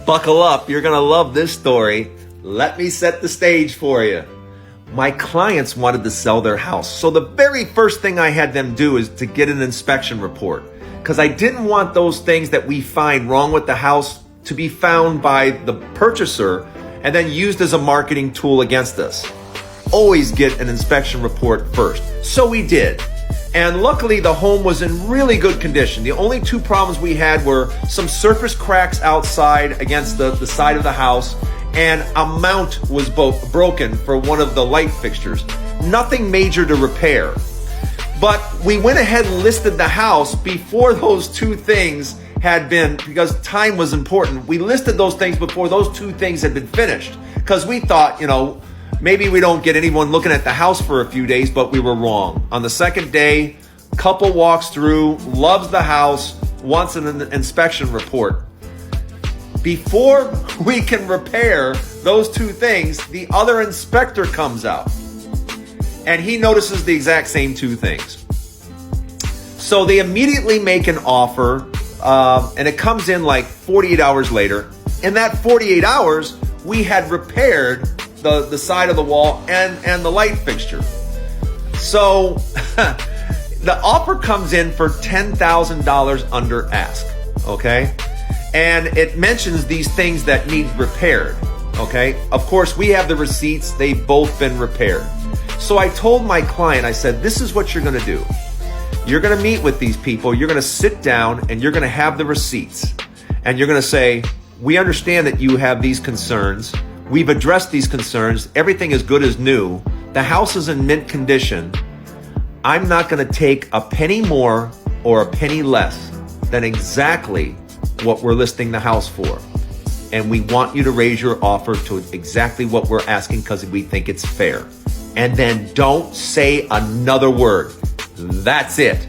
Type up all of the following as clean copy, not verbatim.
Buckle up, you're gonna love this story. Let me set the stage for you. My clients wanted to sell their house, so the very first thing I had them do is to get an inspection report, because I didn't want those things that we find wrong with the house to be found by the purchaser and then used as a marketing tool against us. Always get an inspection report first. So we did. And luckily the home was in really good condition. The only two problems we had were some surface cracks outside against the side of the house, and a mount was broken for one of the light fixtures. Nothing major to repair. But we went ahead and listed the house before those two things had been, because time was important. We listed those things before those two things had been finished, because we thought, maybe we don't get anyone looking at the house for a few days, but we were wrong. On the second day, couple walks through, loves the house, wants an inspection report. Before we can repair those two things, the other inspector comes out and he notices the exact same two things. So they immediately make an offer, and it comes in like 48 hours later. In that 48 hours, we had repaired the side of the wall and the light fixture. So the offer comes in for $10,000 under ask, okay? And it mentions these things that need repaired, okay? Of course, we have the receipts. They've both been repaired. So I told my client, I said, this is what you're gonna do. You're gonna meet with these people. You're gonna sit down and you're gonna have the receipts. And you're gonna say, we understand that you have these concerns. We've addressed these concerns. Everything is good as new. The house is in mint condition. I'm not going to take a penny more or a penny less than exactly what we're listing the house for. And we want you to raise your offer to exactly what we're asking because we think it's fair. And then don't say another word. That's it.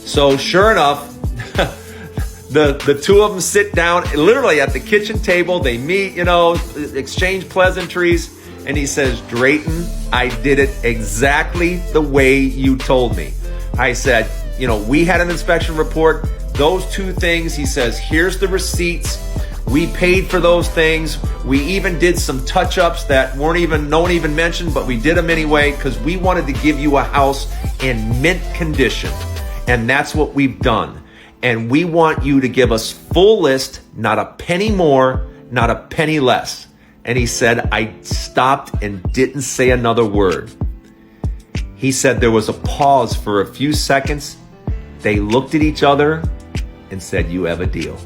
So sure enough, The two of them sit down literally at the kitchen table. They meet, exchange pleasantries. And he says, Drayton, I did it exactly the way you told me. I said, we had an inspection report. Those two things, he says, here's the receipts. We paid for those things. We even did some touch-ups that no one even mentioned, but we did them anyway because we wanted to give you a house in mint condition. And that's what we've done. And we want you to give us full list, not a penny more, not a penny less. And he said, I stopped and didn't say another word. He said there was a pause for a few seconds. They looked at each other and said, you have a deal.